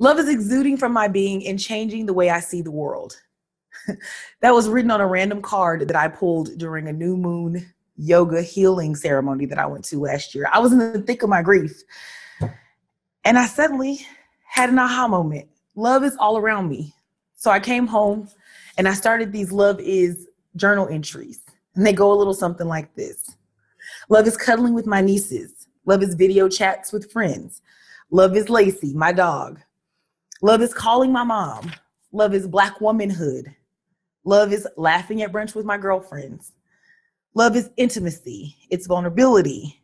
Love is exuding from my being and changing the way I see the world. That was written on a random card that I pulled during a new moon yoga healing ceremony that I went to last year. I was in the thick of my grief, and I suddenly had an aha moment. Love is all around me. So I came home and I started these love is journal entries. And they go a little something like this. Love is cuddling with my nieces. Love is video chats with friends. Love is Lacey, my dog. Love is calling my mom. Love is Black womanhood. Love is laughing at brunch with my girlfriends. Love is intimacy. It's vulnerability.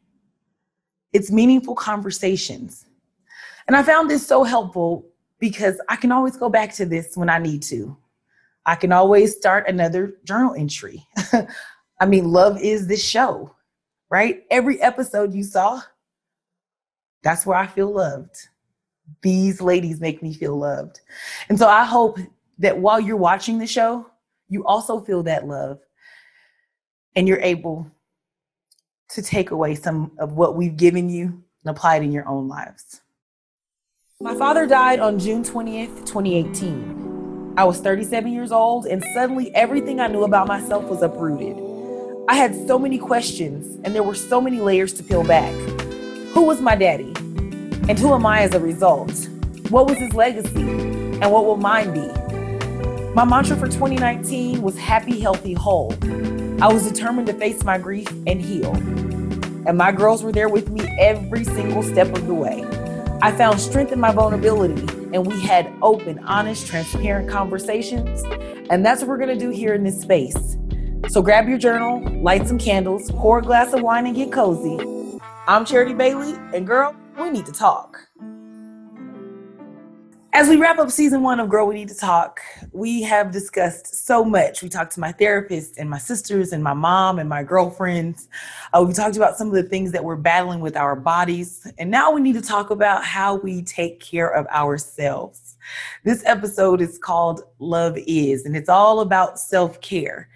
It's meaningful conversations. And I found this so helpful because I can always go back to this when I need to. I can always start another journal entry. I mean, love is this show, right? Every episode you saw, that's where I feel loved. These ladies make me feel loved. And so I hope that while you're watching the show, you also feel that love and you're able to take away some of what we've given you and apply it in your own lives. My father died on June 20th, 2018. I was 37 years old, and suddenly everything I knew about myself was uprooted. I had so many questions, and there were so many layers to peel back. Who was my daddy? And who am I as a result? What was his legacy? And what will mine be? My mantra for 2019 was happy, healthy, whole. I was determined to face my grief and heal. And my girls were there with me every single step of the way. I found strength in my vulnerability, and we had open, honest, transparent conversations. And that's what we're going to do here in this space. So grab your journal, light some candles, pour a glass of wine, and get cozy. I'm Charity Bailey, and girl, we need to talk. As we wrap up season 1 of Girl, We Need to Talk, we have discussed so much. We talked to my therapist and my sisters and my mom and my girlfriends. We talked about some of the things that we're battling with our bodies. And now we need to talk about how we take care of ourselves. This episode is called Love Is, and it's all about self-care.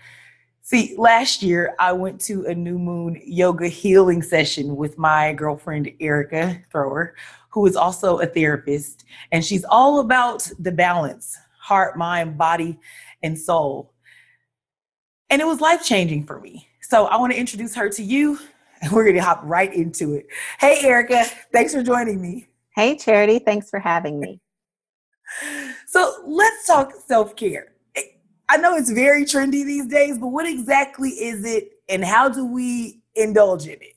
See, last year I went to a new moon yoga healing session with my girlfriend, Erica Thrower, who is also a therapist. And she's all about the balance, heart, mind, body, and soul. And it was life-changing for me. So I want to introduce her to you, and we're going to hop right into it. Hey, Erica, thanks for joining me. Hey, Charity, thanks for having me. So let's talk self-care. I know it's very trendy these days, but what exactly is it, and how do we indulge in it?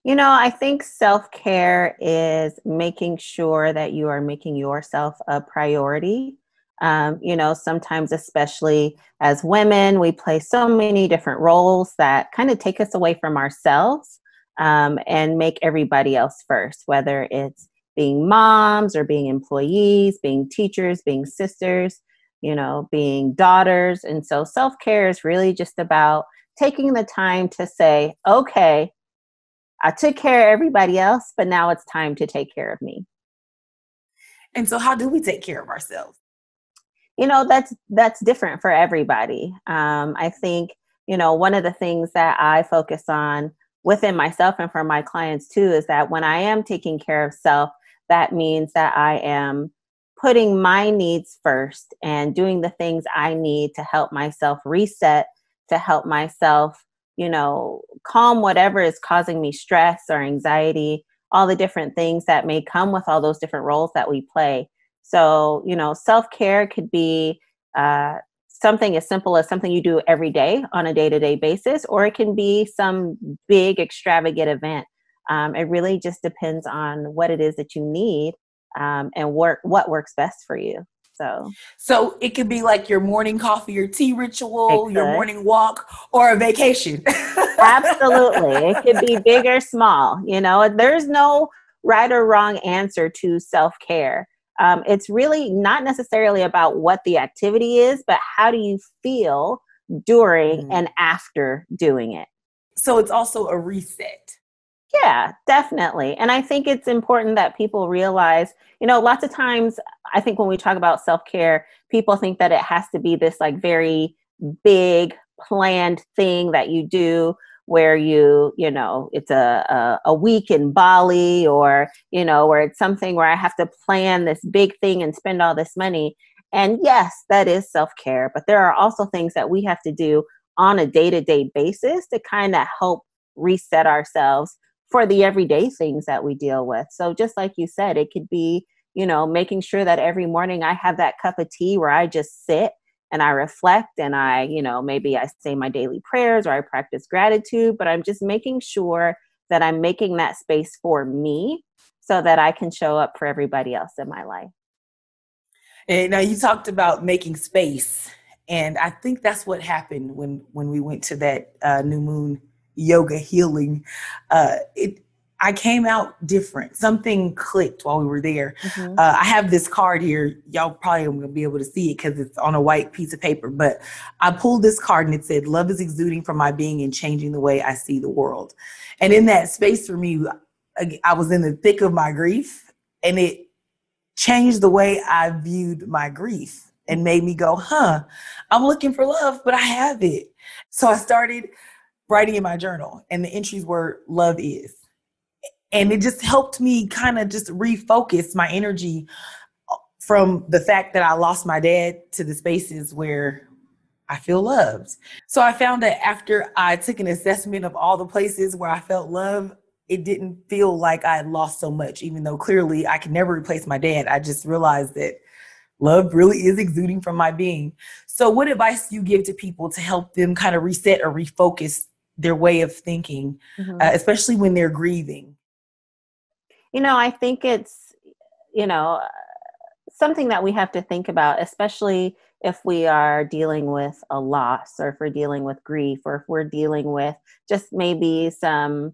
You know, I think self-care is making sure that you are making yourself a priority. Sometimes, especially as women, we play so many different roles that kind of take us away from ourselves and make everybody else first, whether it's being moms or being employees, being teachers, being sisters, being daughters. And so self-care is really just about taking the time to say, okay, I took care of everybody else, but now it's time to take care of me. And so how do we take care of ourselves? That's different for everybody. I think, one of the things that I focus on within myself and for my clients too, is that when I am taking care of self, that means that I am putting my needs first and doing the things I need to help myself reset, to help myself, calm whatever is causing me stress or anxiety, all the different things that may come with all those different roles that we play. So, self-care could be something as simple as something you do every day on a day-to-day basis, or it can be some big extravagant event. It really just depends on what it is that you need and what works best for you. So it could be like your morning coffee or tea ritual, your morning walk, or a vacation. Absolutely. It could be big or small. There's no right or wrong answer to self-care. It's really not necessarily about what the activity is, but how do you feel during and after doing it? So it's also a reset. Yeah, definitely. And I think it's important that people realize, lots of times I think when we talk about self-care, people think that it has to be this like very big planned thing that you do where it's a week in Bali, or, where it's something where I have to plan this big thing and spend all this money. And yes, that is self-care, but there are also things that we have to do on a day-to-day basis to kind of help reset ourselves for the everyday things that we deal with. So just like you said, it could be, making sure that every morning I have that cup of tea where I just sit and I reflect, and maybe I say my daily prayers or I practice gratitude, but I'm just making sure that I'm making that space for me so that I can show up for everybody else in my life. And now you talked about making space, and I think that's what happened when we went to that new moon yoga healing. I came out different. Something clicked while we were there. Mm-hmm. I have this card here. Y'all probably aren't going to be able to see it because it's on a white piece of paper. But I pulled this card and it said, "Love is exuding from my being and changing the way I see the world." And in that space for me, I was in the thick of my grief, and it changed the way I viewed my grief and made me go, I'm looking for love, but I have it. So I started writing in my journal, and the entries were "love is." And it just helped me kind of just refocus my energy from the fact that I lost my dad to the spaces where I feel loved. So I found that after I took an assessment of all the places where I felt love, it didn't feel like I had lost so much, even though clearly I can never replace my dad. I just realized that love really is exuding from my being. So what advice do you give to people to help them kind of reset or refocus their way of thinking, especially when they're grieving? I think it's, something that we have to think about, especially if we are dealing with a loss, or if we're dealing with grief, or if we're dealing with just maybe some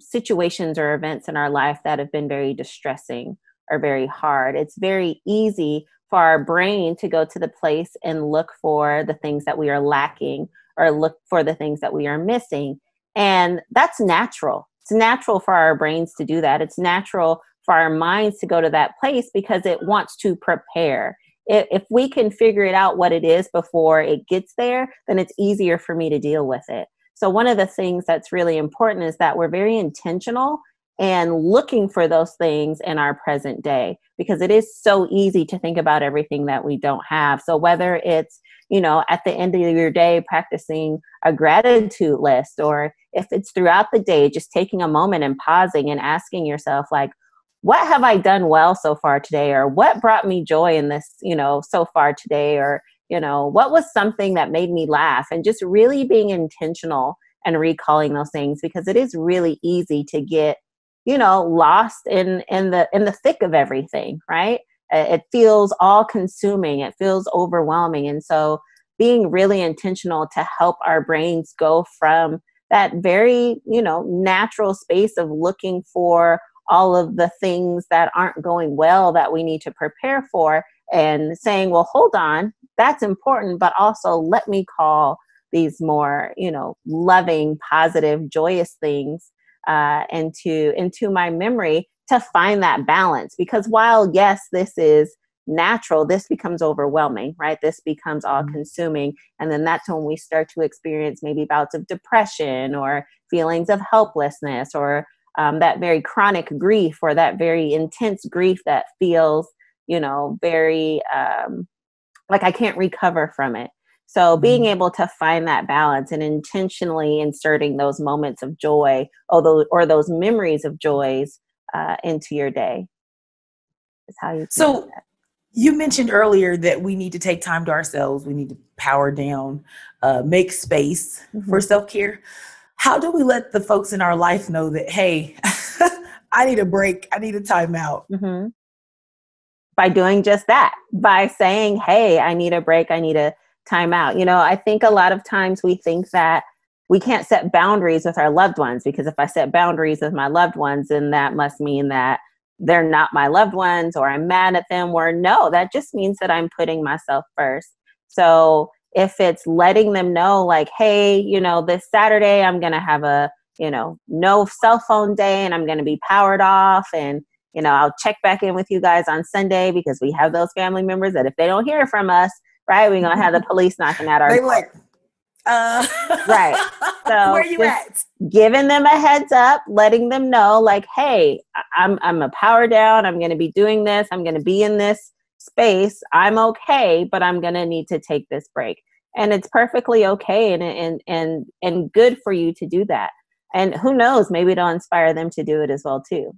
situations or events in our life that have been very distressing or very hard. It's very easy for our brain to go to the place and look for the things that we are lacking, or look for the things that we are missing. And that's natural. It's natural for our brains to do that. It's natural for our minds to go to that place because it wants to prepare. If we can figure it out what it is before it gets there, then it's easier for me to deal with it. So one of the things that's really important is that we're very intentional and looking for those things in our present day, because it is so easy to think about everything that we don't have. So whether it's, at the end of your day, practicing a gratitude list, or if it's throughout the day, just taking a moment and pausing and asking yourself, like, what have I done well so far today? Or what brought me joy in this, so far today? Or, what was something that made me laugh? And just really being intentional and recalling those things, because it is really easy to get, lost in the thick of everything, right? It feels all consuming. It feels overwhelming. And so being really intentional to help our brains go from that very, natural space of looking for all of the things that aren't going well that we need to prepare for, and saying, well, hold on, that's important, but also let me call these more, loving, positive, joyous things into my memory, to find that balance. Because while, yes, this is natural, this becomes overwhelming, right? This becomes all consuming. And then that's when we start to experience maybe bouts of depression, or feelings of helplessness, or that very chronic grief, or that very intense grief that feels, very like I can't recover from it. So being able to find that balance and intentionally inserting those moments of joy, or those memories of joys into your day is how you can do that. You mentioned earlier that we need to take time to ourselves. We need to power down, make space for self-care. How do we let the folks in our life know that, hey, I need a break, I need a timeout? By doing just that, by saying, hey, I need a break, I need a timeout. I think a lot of times we think that we can't set boundaries with our loved ones, because if I set boundaries with my loved ones, then that must mean that they're not my loved ones, or I'm mad at them, or no, that just means that I'm putting myself first. So if it's letting them know, like, hey, this Saturday, I'm going to have a, no cell phone day, and I'm going to be powered off. And, I'll check back in with you guys on Sunday, because we have those family members that if they don't hear from us, right, we're going to have the police knocking at our door. Like, Right. So Where you just at? giving them a heads up, letting them know like, hey, I'm a power down. I'm going to be doing this. I'm going to be in this space. I'm okay, but I'm going to need to take this break. And it's perfectly okay and good for you to do that. And who knows, maybe it'll inspire them to do it as well too.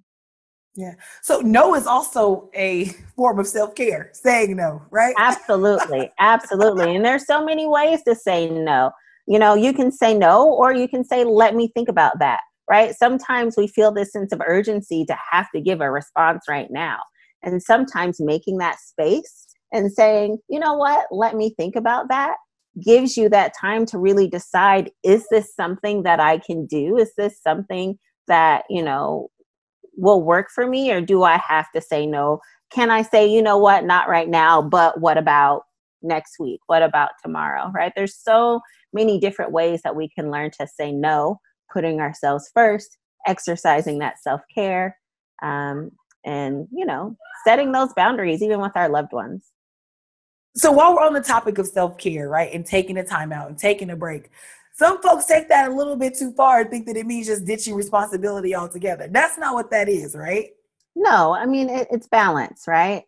Yeah. So no is also a form of self-care, saying no, right? Absolutely. Absolutely. And there's so many ways to say no. You know, you can say no, or you can say, let me think about that, right? Sometimes we feel this sense of urgency to have to give a response right now. And sometimes making that space and saying, you know what, let me think about that gives you that time to really decide, is this something that I can do? Is this something that, you know, will work for me, or do I have to say no? Can I say, you know what, not right now, but what about next week? What about tomorrow? Right? There's so many different ways that we can learn to say no, putting ourselves first, exercising that self-care, and, you know, setting those boundaries even with our loved ones. So while we're on the topic of self-care, right, and taking a time out and taking a break, some folks take that a little bit too far and think that it means just ditching responsibility altogether. That's not what that is, right? No, I mean, it's balance, right?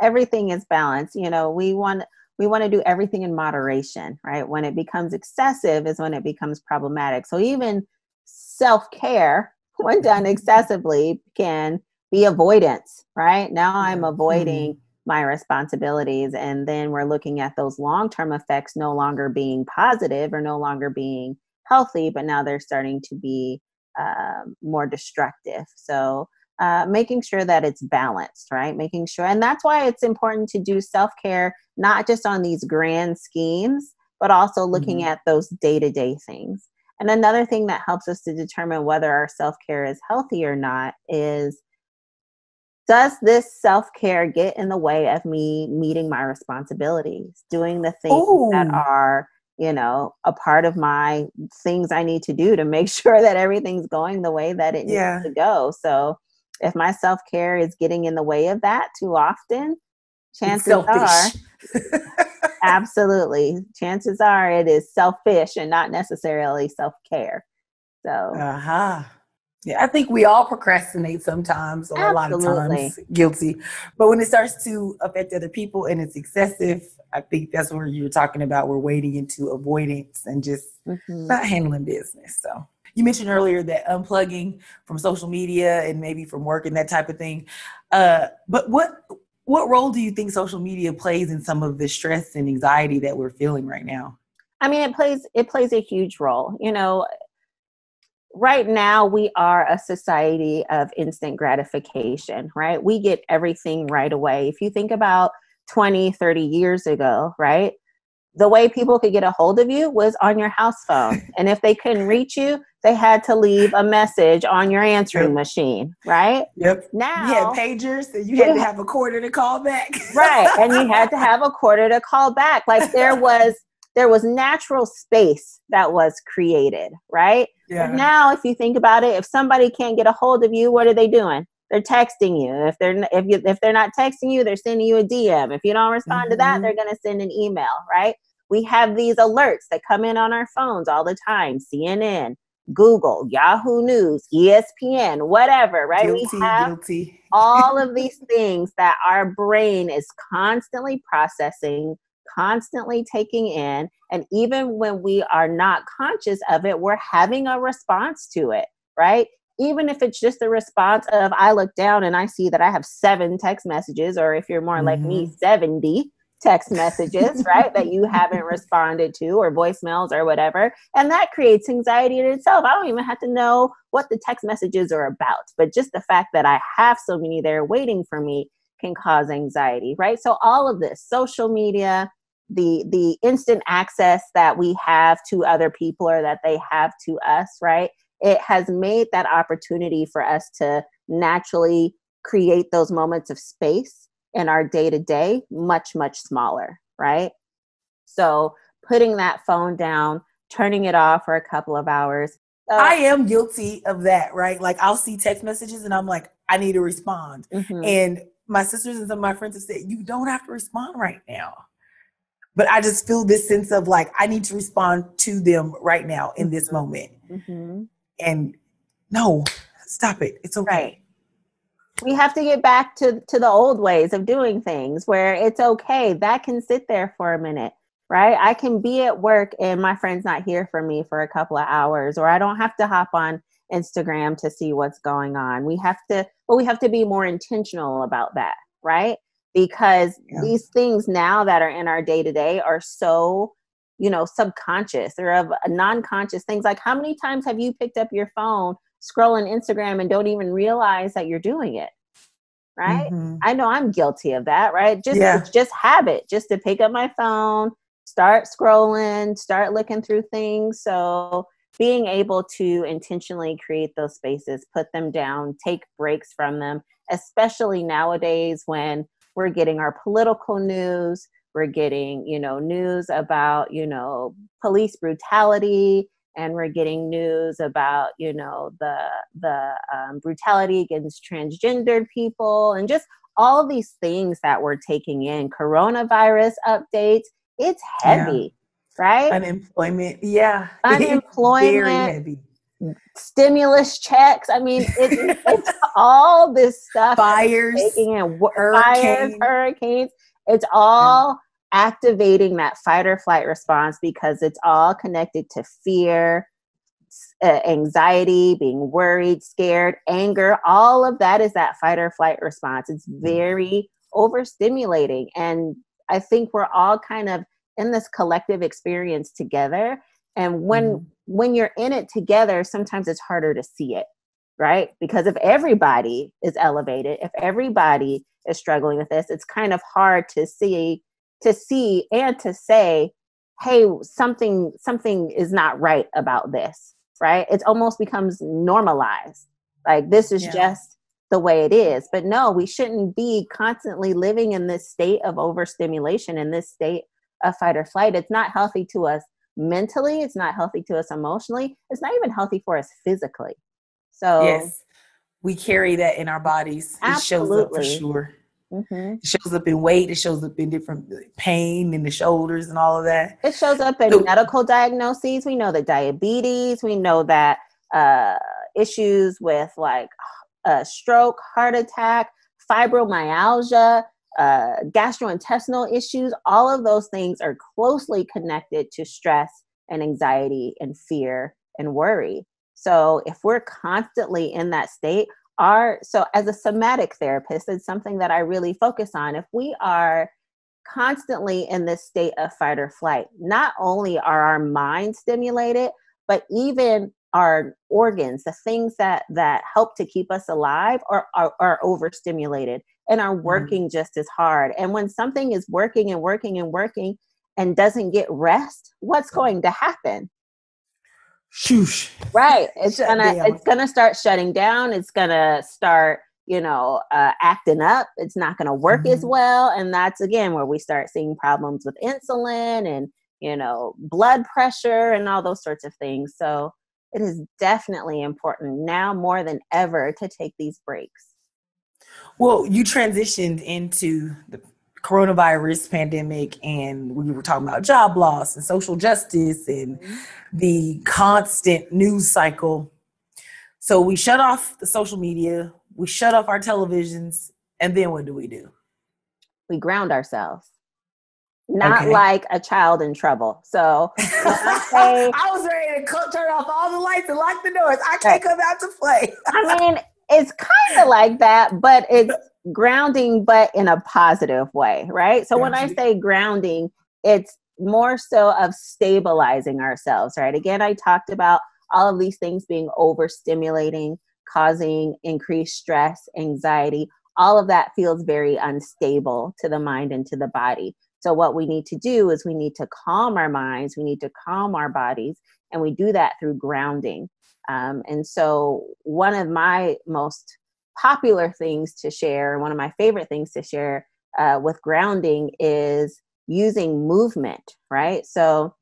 Everything is balance. You know, we want to do everything in moderation, right? When it becomes excessive is when it becomes problematic. So even self-care, when done excessively, can be avoidance, right? Now I'm avoiding my responsibilities, and then we're looking at those long-term effects no longer being positive or no longer being healthy, but now they're starting to be more destructive. So making sure that it's balanced, right? Making sure, and that's why it's important to do self-care, not just on these grand schemes, but also looking at those day-to-day things. And another thing that helps us to determine whether our self-care is healthy or not is, does this self-care get in the way of me meeting my responsibilities, doing the things that Oh, are, you know, a part of my things I need to do to make sure that everything's going the way that it needs yeah. to go. So if my self-care is getting in the way of that too often, It's chances are, selfish. absolutely, chances are it is selfish and not necessarily self-care. So Uh-huh. Yeah, I think we all procrastinate sometimes, or a lot of absolutely. times, guilty. But when it starts to affect other people and it's excessive, I think that's where you're talking about we're wading into avoidance and just Hmm. not handling business. So you mentioned earlier that unplugging from social media and maybe from work and that type of thing. But what role do you think social media plays in some of the stress and anxiety that we're feeling right now? I mean, it plays a huge role. You know, right now we are a society of instant gratification, right? We get everything right away. If you think about 20, 30 years ago, right? The way people could get a hold of you was on your house phone. And if they couldn't reach you, they had to leave a message on your answering Yep. machine, right? Yep. We had Now, pagers and you had to we have a quarter to call back. right. And you had to have a quarter to call back. Like there was natural space that was created, right? But Yeah. now if you think about it, if somebody can't get a hold of you, what are they doing? They're texting you. If they're not texting you, they're sending you a DM. If you don't respond to that, they're Hmm. going to send an email, right? We have these alerts that come in on our phones all the time. CNN, Google, Yahoo News, ESPN, whatever, right? We Guilty, have guilty. all of these things that our brain is constantly processing, constantly taking in. And even when we are not conscious of it, we're having a response to it, right? Even if it's just a response of, I look down and I see that I have 7 text messages, or if you're more like me, Hmm. 70 text messages, right, that you haven't responded to, or voicemails or whatever. And that creates anxiety in itself. I don't even have to know what the text messages are about, but just the fact that I have so many there waiting for me can cause anxiety, right? So all of this, social media, the instant access that we have to other people or that they have to us, right? It has made that opportunity for us to naturally create those moments of space in our day to day much, much smaller, right? So putting that phone down, turning it off for a couple of hours. So, I am guilty of that, right? Like I'll see text messages and I'm like, I need to respond. mhm. And my sisters and some of my friends have said, you don't have to respond right now. but I just feel this sense of like, I need to respond to them right now in this moment. Mm-hmm. And no, stop it. It's Right. okay. We have to get back to the old ways of doing things where it's okay. That can sit there for a minute, right? I can be at work and my friend's not here for me for a couple of hours, or I don't have to hop on Instagram to see what's going on. We have to be more intentional about that, right? Because Yeah. these things now that are in our day to day are so, subconscious or of non-conscious things. Like, how many times have you picked up your phone, scrolling Instagram, and don't even realize that you're doing it, right? Mm-hmm. I know I'm guilty of that, right? Yeah. It's just habit, just to pick up my phone, start scrolling, start looking through things. So being able to intentionally create those spaces, put them down, take breaks from them, especially nowadays when we're getting our political news, we're getting, news about, police brutality, and we're getting news about, the brutality against transgendered people, and just all these things that we're taking in. Coronavirus updates, it's Yeah. heavy, right? Unemployment. Yeah. It's very Unemployment, heavy. stimulus checks. I mean, it's all this stuff that we're Fires, taking in. Fires, hurricane. hurricanes. It's Yeah. all activating that fight or flight response because it's all connected to fear, anxiety, being worried, scared, anger. All of that is that fight or flight response. It's very overstimulating. And I think we're all kind of in this collective experience together. And when you're in it together, sometimes it's harder to see it, right? Because if everybody is elevated, if everybody is struggling with this, it's kind of hard to see and to say, hey, something is not right about this, right? It almost becomes normalized. Like, this is Yeah. just the way it is. But no, we shouldn't be constantly living in this state of overstimulation, in this state of fight or flight. It's not healthy to us mentally. It's not healthy to us emotionally. It's not even healthy for us physically. So Yes. We carry that in our bodies. It shows up for absolutely. sure. Mm-hmm. It shows up in weight. It shows up in different pain in the shoulders and all of that. It shows up in So, medical diagnoses. We know that diabetes, we know that issues with like stroke, heart attack, fibromyalgia, gastrointestinal issues, all of those things are closely connected to stress and anxiety and fear and worry. So if we're constantly in that state, so as a somatic therapist, it's something that I really focus on. If we are constantly in this state of fight or flight, not only are our minds stimulated, but even our organs, the things that help to keep us alive, are overstimulated and are working just as hard. And when something is working and working and working and doesn't get rest, what's going to happen? shoosh. Right. Shut down. It's gonna start shutting down. It's gonna start, acting up. It's not gonna work as well. And that's again where we start seeing problems with insulin and, blood pressure and all those sorts of things. So it is definitely important now more than ever to take these breaks. Well, you transitioned into the coronavirus pandemic, and we were talking about job loss and social justice and the constant news cycle. So we shut off the social media, we shut off our televisions, and then what do we do? We ground ourselves, not Okay. like a child in trouble. So when I say, I was ready to turn off all the lights and lock the doors. I right, can't come out to play. I mean, it's kind of like that, but it's grounding, but in a positive way, right? So when I Gotcha. say grounding, it's more so of stabilizing ourselves, right? Again, I talked about all of these things being overstimulating, causing increased stress, anxiety. All of that feels very unstable to the mind and to the body. So what we need to do is we need to calm our minds, we need to calm our bodies, and we do that through grounding. And so one of my most popular things to share, one of my favorite things to share with grounding is using movement, right? So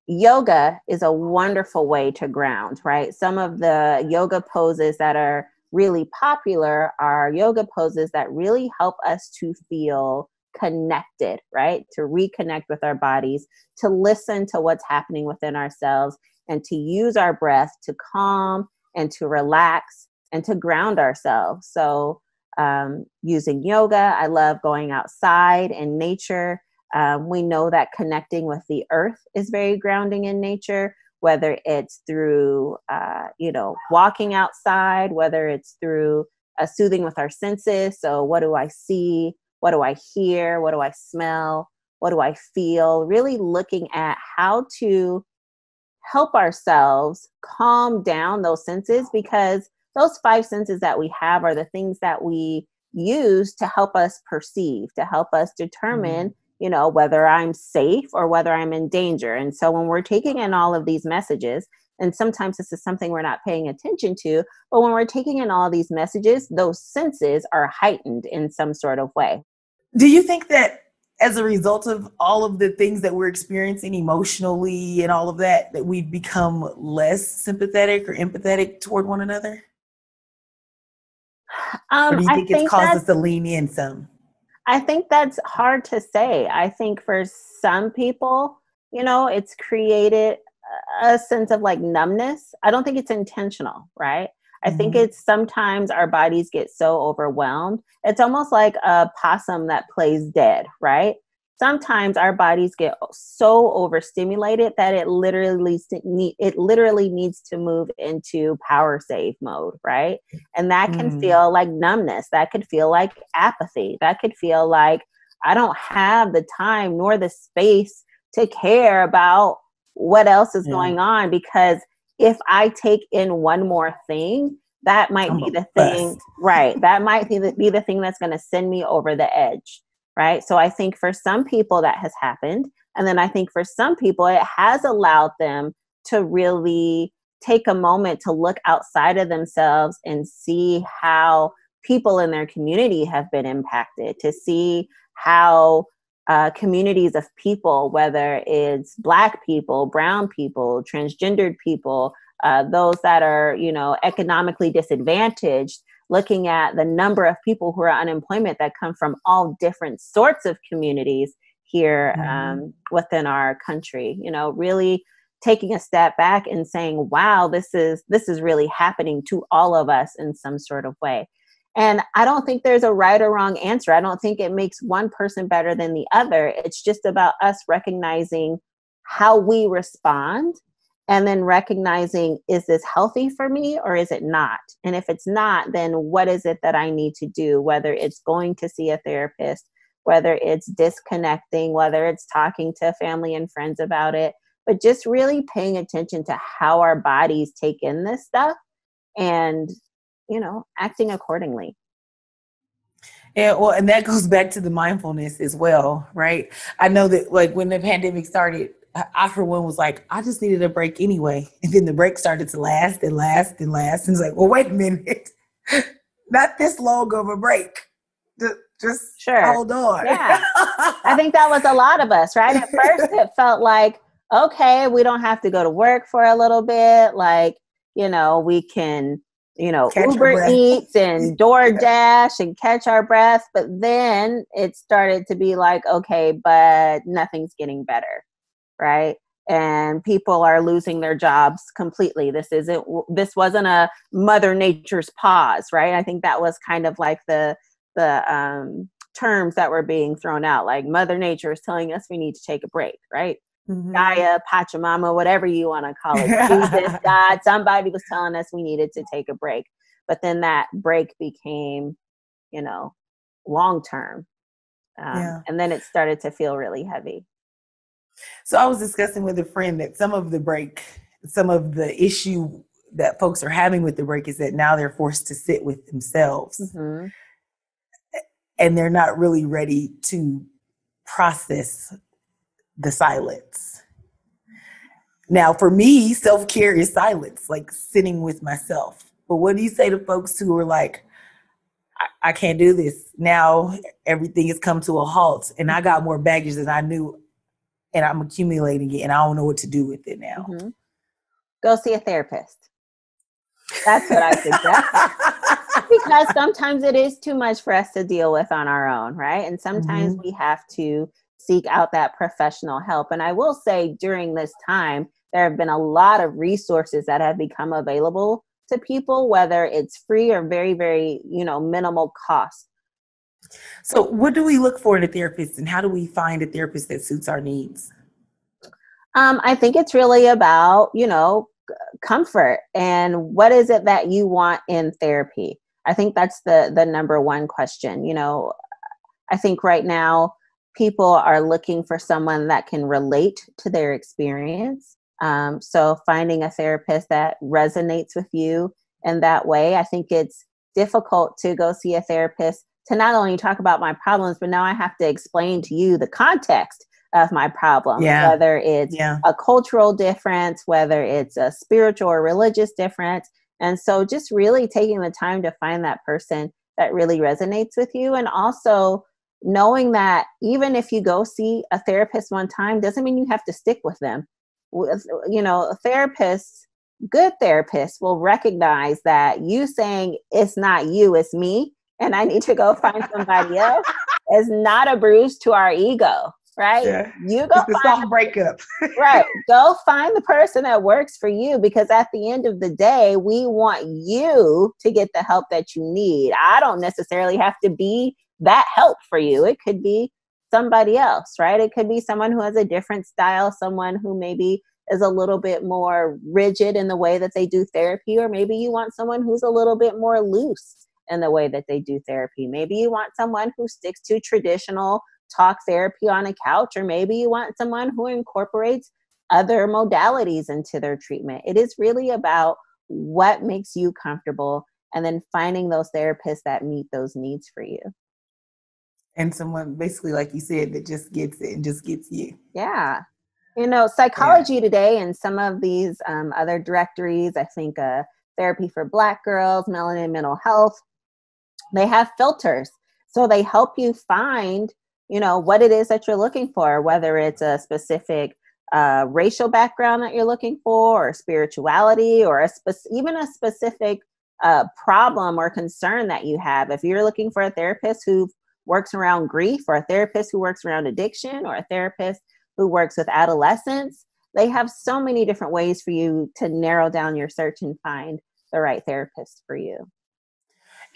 yoga is a wonderful way to ground, right? Some of the yoga poses that are really popular are yoga poses that really help us to feel connected, right? To reconnect with our bodies, to listen to what's happening within ourselves, and to use our breath to calm and to relax and to ground ourselves. So using yoga, I love going outside in nature. We know that connecting with the earth is very grounding in nature, whether it's through, walking outside, whether it's through soothing with our senses. So what do I see? What do I hear? What do I smell? What do I feel? Really looking at how to help ourselves calm down those senses, because those five senses that we have are the things that we use to help us perceive, to help us determine, whether I'm safe or whether I'm in danger. And so when we're taking in all of these messages, and sometimes this is something we're not paying attention to, but when we're taking in all these messages, those senses are heightened in some sort of way. Do you think that as a result of all of the things that we're experiencing emotionally and all of that, that we've become less sympathetic or empathetic toward one another? Or do you I think it's think caused us to lean in some? I think that's hard to say. I think for some people, it's created a sense of like numbness. I don't think it's intentional, right? I think it's sometimes our bodies get so overwhelmed. It's almost like a possum that plays dead, right? Sometimes our bodies get so overstimulated that it literally needs to move into power save mode, right? And that can feel like numbness. That could feel like apathy. That could feel like I don't have the time nor the space to care about what else is going on, because if I take in one more thing, that might be the thing, right? That might be the thing that's going to send me over the edge, right? So I think for some people that has happened. And then I think for some people, it has allowed them to really take a moment to look outside of themselves and see how people in their community have been impacted, to see how communities of people, whether it's Black people, brown people, transgendered people, those that are, economically disadvantaged, looking at the number of people who are unemployment that come from all different sorts of communities here within our country, really taking a step back and saying, wow, this is really happening to all of us in some sort of way. And I don't think there's a right or wrong answer. I don't think it makes one person better than the other. It's just about us recognizing how we respond, and then recognizing, is this healthy for me or is it not? And if it's not, then what is it that I need to do? Whether it's going to see a therapist, whether it's disconnecting, whether it's talking to family and friends about it, but just really paying attention to how our bodies take in this stuff and, acting accordingly. Yeah, well, and that goes back to the mindfulness as well, right? I know that like when the pandemic started, I for one was like, I just needed a break anyway. And then the break started to last and last and last. And it's like, well, wait a minute, not this long of a break. Just hold on. Yeah. I think that was a lot of us, right? At first it felt like, okay, we don't have to go to work for a little bit. Like, we can, Uber Eats and DoorDash and catch our breath. But then it started to be like, okay, but nothing's getting better, right? And people are losing their jobs completely. This wasn't a Mother Nature's pause, right? I think that was kind of like the terms that were being thrown out. Like Mother Nature is telling us we need to take a break, right? Gaia, Pachamama, whatever you want to call it, Jesus, God, somebody was telling us we needed to take a break. But then that break became, long term. And then it started to feel really heavy. So I was discussing with a friend that some of the issue that folks are having with the break is that now they're forced to sit with themselves. And they're not really ready to process the silence. Now, for me, self-care is silence, like sitting with myself. But what do you say to folks who are like, I can't do this. Now everything has come to a halt and I got more baggage than I knew and I'm accumulating it and I don't know what to do with it now. Go see a therapist. That's what I suggest. Because sometimes it is too much for us to deal with on our own, right? And sometimes Mm-hmm. we have to seek out that professional help. And I will say during this time, there have been a lot of resources that have become available to people, whether it's free or very, very, minimal cost. So, what do we look for in a therapist, and how do we find a therapist that suits our needs? I think it's really about, comfort and what is it that you want in therapy. I think that's the number one question. I think right now people are looking for someone that can relate to their experience. So finding a therapist that resonates with you in that way. I think it's difficult to go see a therapist to not only talk about my problems, but now I have to explain to you the context of my problems, Yeah. whether it's Yeah. a cultural difference, whether it's a spiritual or religious difference. And so just really taking the time to find that person that really resonates with you. And also knowing that even if you go see a therapist one time, doesn't mean you have to stick with them. Therapists, good therapists will recognize that you saying it's not you, it's me, and I need to go find somebody else is not a bruise to our ego, right? Yeah. You go It's the find soft breakup. Right. Go find the person that works for you, because at the end of the day, we want you to get the help that you need. I don't necessarily have to be that help for you. It could be somebody else, right? It could be someone who has a different style, someone who maybe is a little bit more rigid in the way that they do therapy, or maybe you want someone who's a little bit more loose in the way that they do therapy. Maybe you want someone who sticks to traditional talk therapy on a couch, or maybe you want someone who incorporates other modalities into their treatment. It is really about what makes you comfortable and then finding those therapists that meet those needs for you. And someone basically, like you said, that just gets it and just gets you. Yeah. Yeah. Psychology Today and some of these other directories, I think Therapy for Black Girls, Melanin Mental Health, they have filters. So they help you find, what it is that you're looking for, whether it's a specific racial background that you're looking for, or spirituality, or even a specific problem or concern that you have. If you're looking for a therapist who works around grief, or a therapist who works around addiction, or a therapist who works with adolescents, they have so many different ways for you to narrow down your search and find the right therapist for you.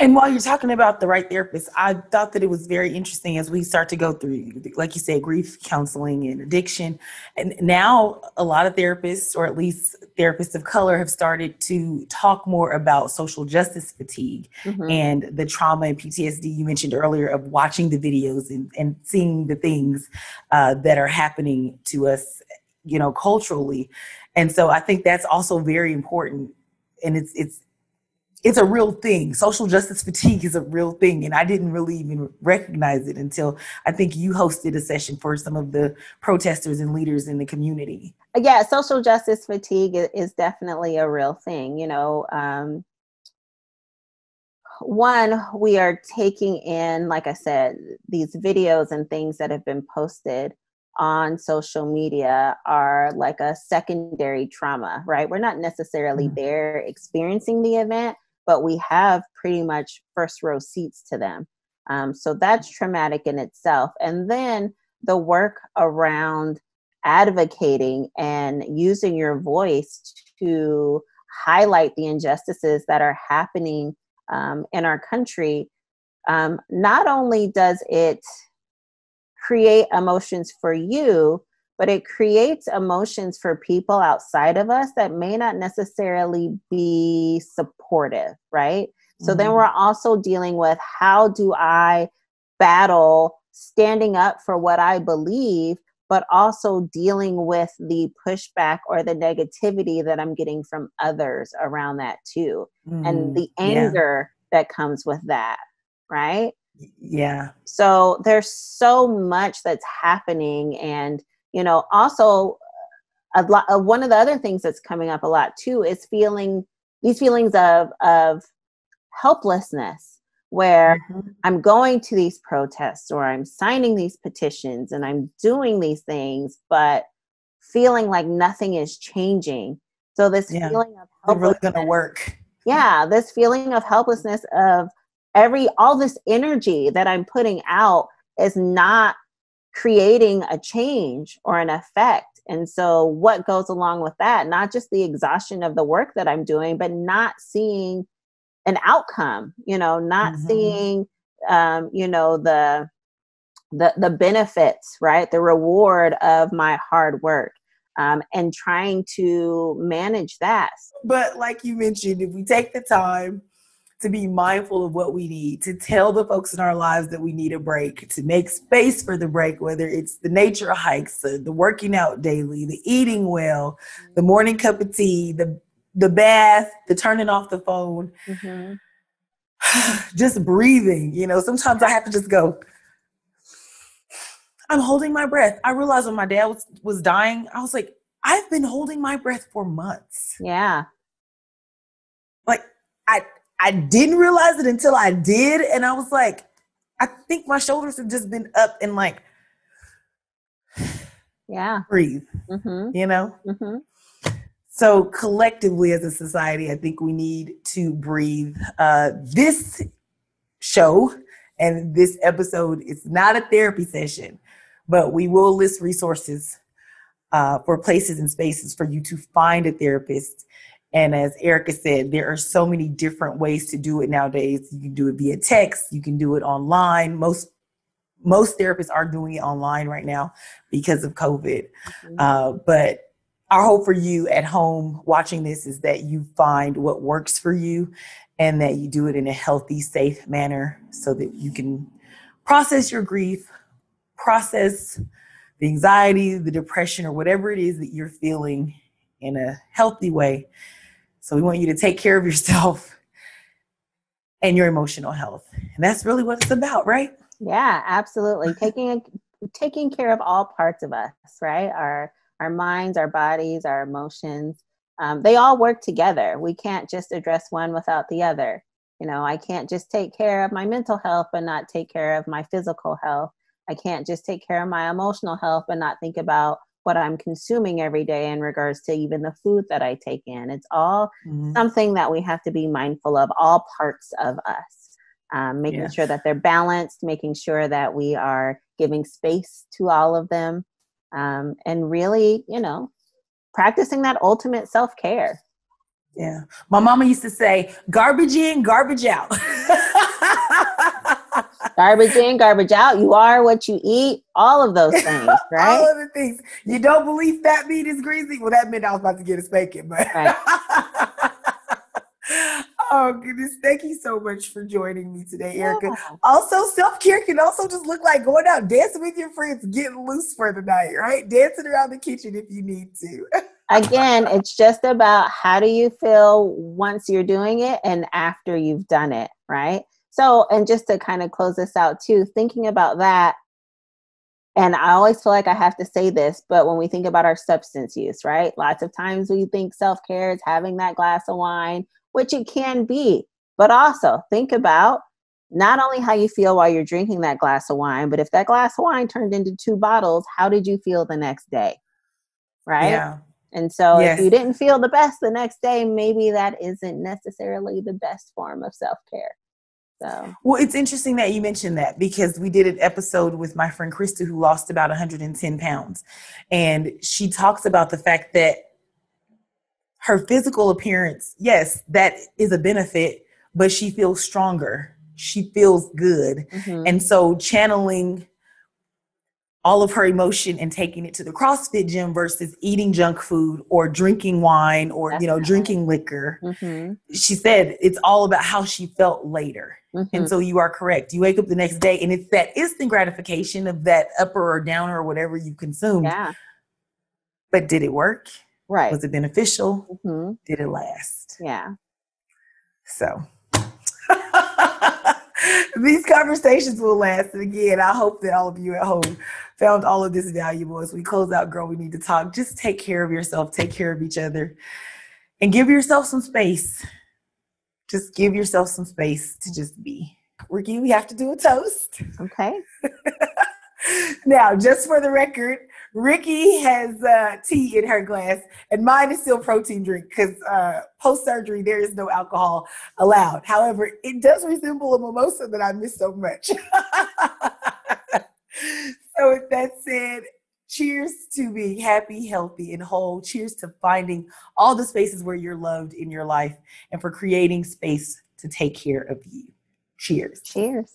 And while you're talking about the right therapist, I thought that it was very interesting as we start to go through, like you said, grief counseling and addiction. And now a lot of therapists, or at least therapists of color, have started to talk more about social justice fatigue Mm-hmm. and the trauma and PTSD you mentioned earlier of watching the videos and seeing the things that are happening to us, culturally. And so I think that's also very important. And it's a real thing. Social justice fatigue is a real thing. And I didn't really even recognize it until I think you hosted a session for some of the protesters and leaders in the community. Yeah, social justice fatigue is definitely a real thing. One, we are taking in, like I said, these videos and things that have been posted on social media are like a secondary trauma, right? We're not necessarily there experiencing the event, but we have pretty much first row seats to them. So that's traumatic in itself. And then the work around advocating and using your voice to highlight the injustices that are happening in our country, not only does it create emotions for you, but it creates emotions for people outside of us that may not necessarily be supportive, right? So then we're also dealing with, how do I battle standing up for what I believe, but also dealing with the pushback or the negativity that I'm getting from others around that too. And the Yeah. anger that comes with that, right? Yeah. So there's so much that's happening. And, also one of the other things that's coming up a lot too is these feelings of helplessness, where I'm going to these protests, or I'm signing these petitions, and I'm doing these things, but feeling like nothing is changing. So this Yeah. feeling of They're really helplessness, going to work. Yeah, this feeling of helplessness of all this energy that I'm putting out is not creating a change or an effect. And so what goes along with that, not just the exhaustion of the work that I'm doing, but not seeing an outcome, not seeing, the benefits, right? The reward of my hard work, and trying to manage that. But like you mentioned, if we take the time to be mindful of what we need, to tell the folks in our lives that we need a break, to make space for the break, whether it's the nature hikes, the working out daily, the eating well, the morning cup of tea, the bath, the turning off the phone, just breathing. Sometimes I have to just go, I'm holding my breath. I realized when my dad was dying, I was like, I've been holding my breath for months. Yeah. Like I didn't realize it until I did. And I was like, I think my shoulders have just been up and like, yeah, breathe, So collectively as a society, I think we need to breathe. This show and this episode is not a therapy session, but we will list resources for places and spaces for you to find a therapist. And as Erica said, there are so many different ways to do it nowadays. You can do it via text. You can do it online. Most therapists are doing it online right now because of COVID. But our hope for you at home watching this is that you find what works for you and that you do it in a healthy, safe manner so that you can process your grief, process the anxiety, the depression, or whatever it is that you're feeling in a healthy way. So we want you to take care of yourself and your emotional health. And that's really what it's about, right? Yeah, absolutely. Taking care of all parts of us, right? Our minds, our bodies, our emotions. They all work together. We can't just address one without the other. I can't just take care of my mental health but not take care of my physical health. I can't just take care of my emotional health but not think about what I'm consuming every day in regards to even the food that I take in. It's all something that we have to be mindful of, all parts of us, making sure that they're balanced, making sure that we are giving space to all of them, and really, practicing that ultimate self-care. Yeah. My mama used to say, garbage in, garbage out. Garbage in, garbage out. You are what you eat. All of those things, right? All of the things. You don't believe fat meat is greasy? Well, that meant I was about to get a spanking, but. Right. Oh, goodness. Thank you so much for joining me today, Erica. Yeah. Also, self-care can also just look like going out, dancing with your friends, getting loose for the night, right? Dancing around the kitchen if you need to. Again, it's just about how do you feel once you're doing it and after you've done it, right? So, and just to kind of close this out too, thinking about that, and I always feel like I have to say this, but when we think about our substance use, right? Lots of times we think self-care is having that glass of wine, which it can be, but also think about not only how you feel while you're drinking that glass of wine, but if that glass of wine turned into 2 bottles, how did you feel the next day? Right? Yeah. And so if you didn't feel the best the next day, maybe that isn't necessarily the best form of self-care. So. Well, it's interesting that you mentioned that because we did an episode with my friend Krista who lost about 110 pounds. And she talks about the fact that her physical appearance, yes, that is a benefit, but she feels stronger. She feels good. And so channeling all of her emotion and taking it to the CrossFit gym versus eating junk food or drinking wine or, drinking liquor. She said it's all about how she felt later. And so you are correct. You wake up the next day and it's that instant gratification of that upper or downer or whatever you consumed. Yeah. But did it work? Right. Was it beneficial? Did it last? Yeah. So these conversations will last. And again, I hope that all of you at home found all of this valuable. As we close out Girl, We Need to Talk, just take care of yourself, take care of each other, and give yourself some space. Just give yourself some space to just be. Ricky, we have to do a toast. Okay. Now, just for the record, Ricky has tea in her glass, and mine is still protein drink because post-surgery, there is no alcohol allowed. However, it does resemble a mimosa that I miss so much. So with that said, cheers to being happy, healthy, and whole. Cheers to finding all the spaces where you're loved in your life and for creating space to take care of you. Cheers. Cheers.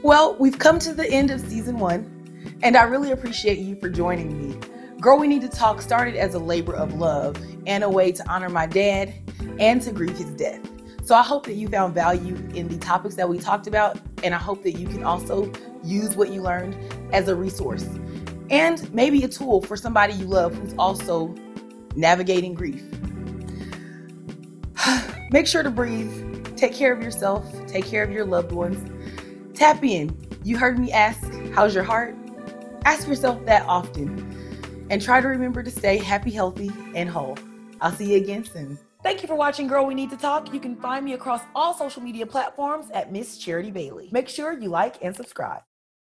Well, we've come to the end of season 1, and I really appreciate you for joining me. Girl, We Need to Talk started as a labor of love and a way to honor my dad and to grieve his death. So I hope that you found value in the topics that we talked about, and I hope that you can also use what you learned as a resource and maybe a tool for somebody you love who's also navigating grief. Make sure to breathe, take care of yourself, take care of your loved ones. Tap in. You heard me ask, how's your heart? Ask yourself that often. And try to remember to stay happy, healthy, and whole. I'll see you again soon. Thank you for watching Girl, We Need to Talk. You can find me across all social media platforms at Miss Charity Bailey. Make sure you like and subscribe.